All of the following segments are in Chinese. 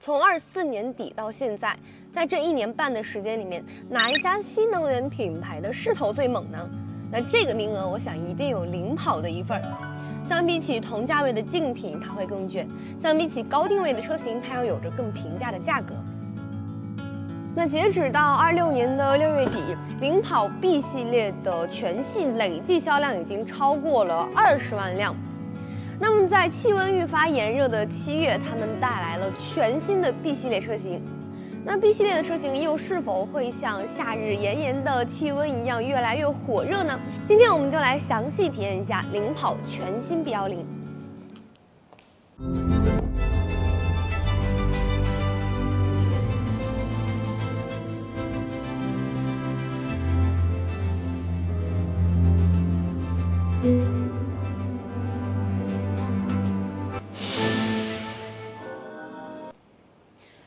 從24年底到現在，在这1年半的时間裡面，哪一家新能源品牌的势頭最猛呢？那这個名額，我想一定有領跑的一份。相比起同價位的競品，它會更卷；相比起高定位的車型，它要有着更平價的價格。那截止到26年的6月底，領跑 B 系列的全系累計銷量已經超過了20萬輛。那麼在氣溫愈發炎熱的7月，他們帶來了全新的 B 系列車型。那 B 系列的車型又是否會像夏日炎炎的氣溫一樣越來越火熱呢？今天我們就來詳細體驗一下領跑全新 B10。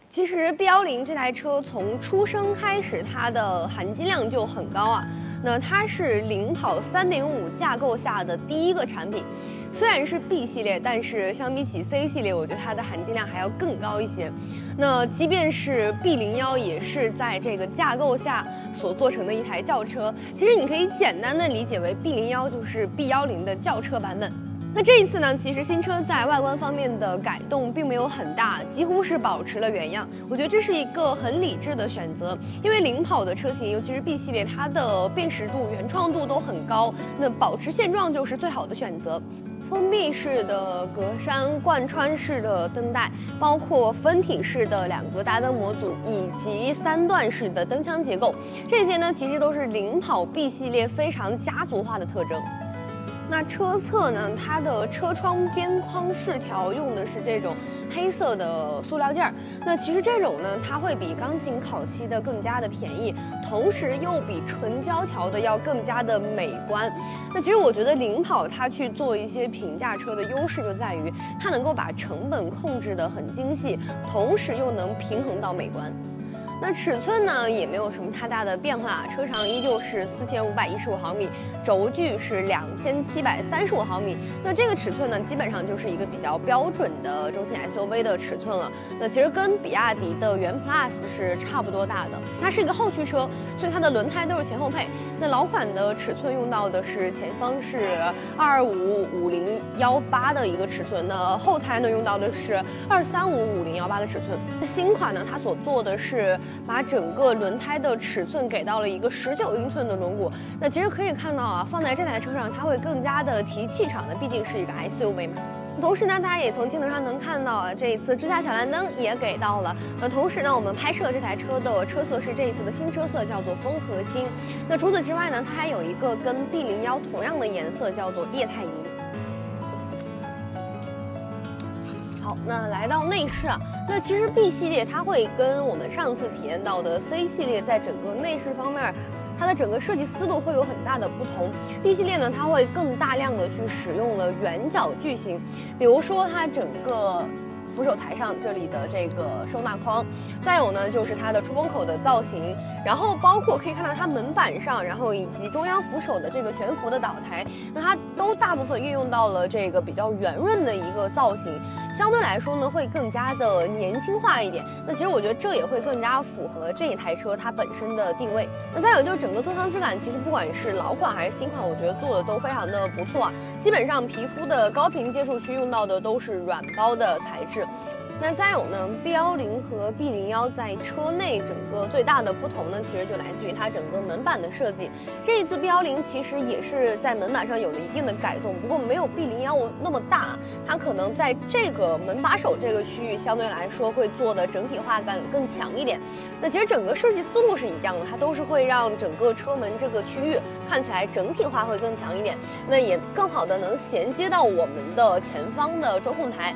其實 B10這台車從出生開始，它的含金量就很高啊。那它是領跑3.5架構下的第一個產品，雖然是 B 系列，但是相比起 C 系列，我覺得它的含金量還要更高一些。那即便是 B01，也是在這個架構下所做成的一台轎車。其實你可以簡單的理解為 B01就是 B10的轎車版本。那這一次呢，其實新車在外觀方面的改動並沒有很大，幾乎是保持了原樣。我覺得這是一個很理智的選擇，因為領跑的車型，尤其是 B 系列，它的辨識度、原創度都很高，那保持現狀就是最好的選擇。封閉式的格栅、貫穿式的燈帶，包括分體式的2個大燈模組以及3段式的燈腔結構，這些呢其實都是領跑 B 系列非常家族化的特徵。那車側呢，它的車窗邊框飾條用的是這種黑色的塑料件兒。那其實這種呢，它會比鋼琴烤漆的更加的便宜，同時又比純膠條的要更加的美觀。那其實我覺得領跑它去做一些平價車的優勢就在於，它能夠把成本控制得很精細，同時又能平衡到美觀。那尺寸呢也沒有什麼太大的变化，車長依舊是4515毫米，軸距是2735毫米。那這個尺寸呢，基本上就是一個比較標準的中型 SUV 的尺寸了。那其實跟比亞迪的元 Plus 是差不多大的。它是一個后驱車，所以它的輪胎都是前後配。那老款的尺寸用到的是前方是225/5018的一個尺寸，那後胎呢用到的是235/5018的尺寸。那新款呢，它所做的是把整個輪胎的尺寸給到了一個19英寸的輪毂，那其實可以看到啊，放在這台車上它會更加的提氣場的，畢竟是一個 SUV 嘛。同時呢，大家也從鏡頭上能看到啊，這一次支架小藍燈也給到了。那同時呢，我們拍攝這台車的車色是這一次的新車色，叫做風和青。那除此之外呢，它還有一個跟 B01同樣的顏色，叫做液態銀。好，那來到內飾啊，那其實 B 系列它會跟我們上次體驗到的 C 系列在整個內飾方面，它的整個設計思路會有很大的不同。B 系列呢，它會更大量的去使用了圓角矩形，比如說它整個扶手台上這裡的這個收納框，再有呢就是它的出风口的造型，然後包括可以看到它門板上，然後以及中央扶手的這個懸浮的倒台，那它都大部分運用到了這個比較圓潤的一個造型，相對來說呢會更加的年輕化一點。那其實我覺得這也會更加符合這一台車它本身的定位。那再有就是整個座舱質感，其實不管是老款還是新款，我覺得做的都非常的不錯啊。基本上皮膚的高頻接觸區用到的都是軟包的材質。那再有呢 ，B10和 B01在車內整個最大的不同呢，其實就來自於它整個門板的設計。這一次 B10其實也是在門板上有了一定的改動，不過沒有 B01那麼大，它可能在這個門把手這個區域相對來說會做的整體化感更強一點。那其實整個設計思路是一樣的，它都是會讓整個車門這個區域看起來整體化會更強一點，那也更好的能銜接到我们的前方的中控台。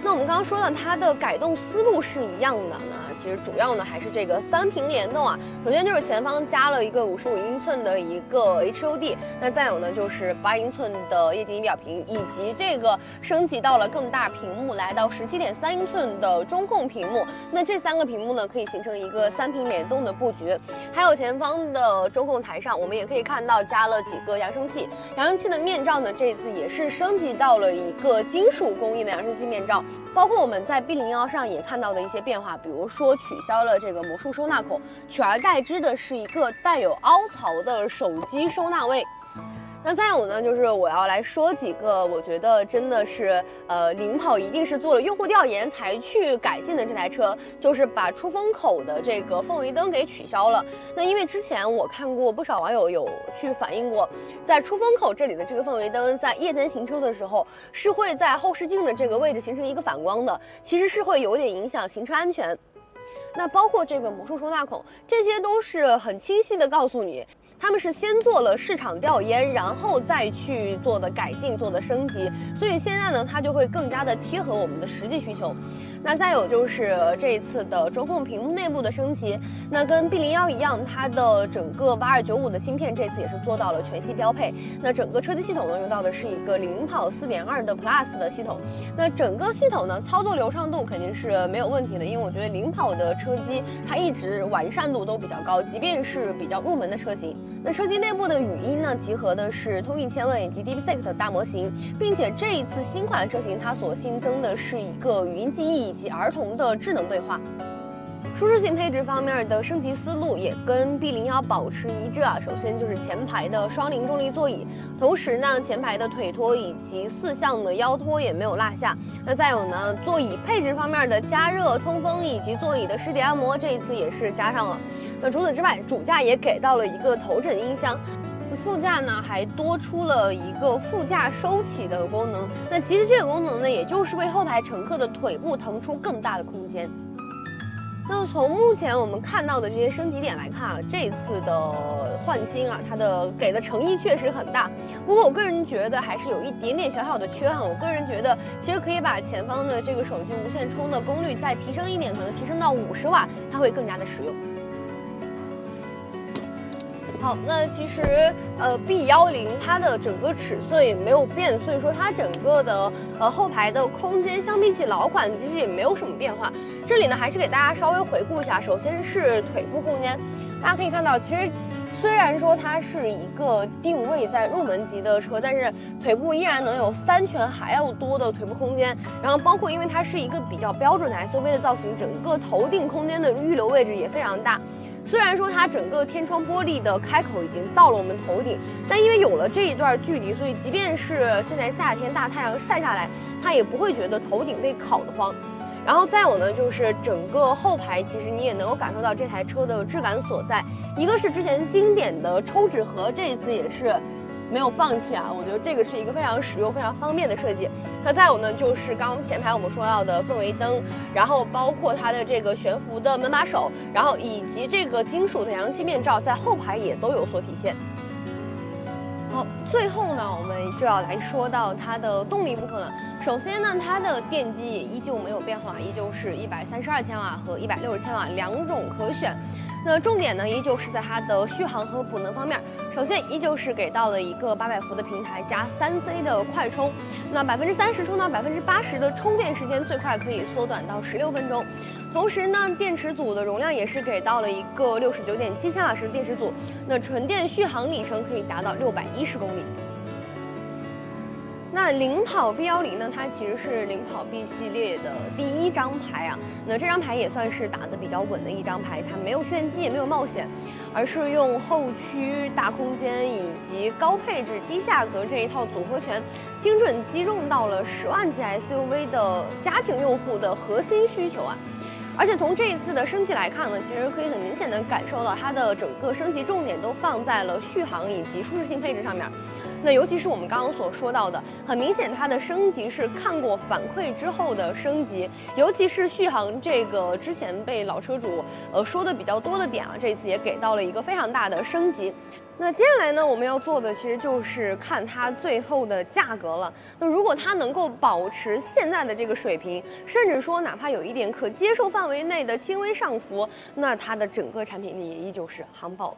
那我們剛剛說的它的改動思路是一樣的呢，其實主要呢還是這個3屏聯動啊。首先就是前方加了一個55英寸的一個 HUD， 那再有呢就是8英寸的液晶儀表屏，以及這個升級到了更大屏幕，來到17.3英寸的中控屏幕。那這3個屏幕呢可以形成一個3屏聯動的布局。還有前方的中控台上，我們也可以看到加了幾個揚聲器，揚聲器的面罩呢這一次也是升級到了一個金屬工藝的揚聲器面罩。包括我們在 B01上也看到的一些变化，比如說取消了這個魔術收納口，取而代之的是一個帶有凹槽的手機收納位。那再有呢，就是我要来說几个我觉得真的是领跑一定是做了用户調研才去改进的這台車，就是把出風口的這個氛圍燈給取消了。那因為之前我看過不少網友有去反映過，在出風口這裡的這個氛圍燈在夜間行車的時候是會在後視鏡的這個位置形成一個反光的，其實是會有點影響行車安全。那包括這個魔術收納孔，這些都是很清晰的告訴你，他們是先做了市場調研，然後再去做的改進、做的升級，所以現在呢，它就會更加的貼合我們的實際需求。那再有就是這一次的中控屏幕內部的升級，那跟 B01一樣，它的整個8295的芯片這次也是做到了全系標配。那整個車機系統呢，用到的是一個領跑4.2的 Plus 的系統。那整個系統呢，操作流暢度肯定是沒有問題的，因為我覺得領跑的車機它一直完善度都比較高，即便是比較入門的車型。那車機內部的語音呢，集合的是通義千問以及 DeepSeek 的大模型，並且這一次新款車型它所新增的是一個語音記憶以及兒童的智能對話。舒適性配置方面的升級思路也跟 B01保持一致啊。首先就是前排的双零重力座椅，同時呢前排的腿托以及4項的腰托也沒有落下。那再有呢，座椅配置方面的加熱、通風以及座椅的濕地按摩，這一次也是加上了。那除此之外，主駕也給到了一個頭枕音箱。副駕呢還多出了一個副駕收起的功能。那其實這個功能呢，也就是為後排乘客的腿部騰出更大的空間。那從目前我們看到的這些升級點來看啊，這次的換新啊，它的給的誠意確實很大。不過我個人覺得還是有一點點小小的缺憾。我個人覺得其實可以把前方的這個手機無線充的功率再提升一點，可能提升到50瓦，它會更加的實用。好，那其實B10它的整個尺寸也沒有變，所以說它整個的後排的空間相比起老款其實也沒有什麼變化。這裡呢還是給大家稍微回顧一下，首先是腿部空間，大家可以看到，其實雖然說它是一個定位在入門級的車，但是腿部依然能有3拳還要多的腿部空間。然後包括因為它是一個比較標準的 SUV 的造型，整個頭頂空間的預留位置也非常大。雖然說它整個天窗玻璃的開口已經到了我們頭頂，但因為有了這一段距離，所以即便是現在夏天大太陽曬下來，它也不會覺得頭頂被烤得慌。然後再有呢，就是整個後排，其實你也能夠感受到這台車的質感所在。一個是之前經典的抽紙盒，這一次也是沒有放棄啊，我覺得這個是一個非常實用、非常方便的設計。那再有呢，就是剛剛前排我們說到的氛圍燈，然後包括它的這個懸浮的門把手，然後以及這個金屬的氧氣面罩，在後排也都有所體現。好，最後呢，我們就要來說到它的動力部分了。首先呢，它的電機也依舊沒有變化，依舊是132千瓦和160千瓦兩種可選。那重點呢，依舊是在它的續航和補能方面。首先，依舊是給到了一個800伏的平台加3C 的快充，那30%充到80%的充電時間最快可以縮短到16分鐘。同時呢，電池組的容量也是給到了一個69.7千瓦時電池組，那純電續航里程可以達到610公里。那領跑 B10呢，它其實是領跑 B 系列的第1張牌啊。那這張牌也算是打得比較穩的一張牌，它沒有炫技，也沒有冒險，而是用後驅、大空間以及高配置、低價格這一套組合拳，精準擊中到了10萬級 SUV 的家庭用戶的核心需求啊。而且從這一次的升級來看呢，其實可以很明顯的感受到它的整個升級重點都放在了續航以及舒適性配置上面。那尤其是我們剛剛所說到的，很明顯它的升級是看過反饋之後的升級，尤其是續航這個之前被老車主說的比較多的點啊，這次也給到了一個非常大的升級。那接下來呢，我們要做的其實就是看它最後的價格了。那如果它能夠保持現在的這個水平，甚至說哪怕有一點可接受範圍內的輕微上浮，那它的整個產品力也依舊是航爆了。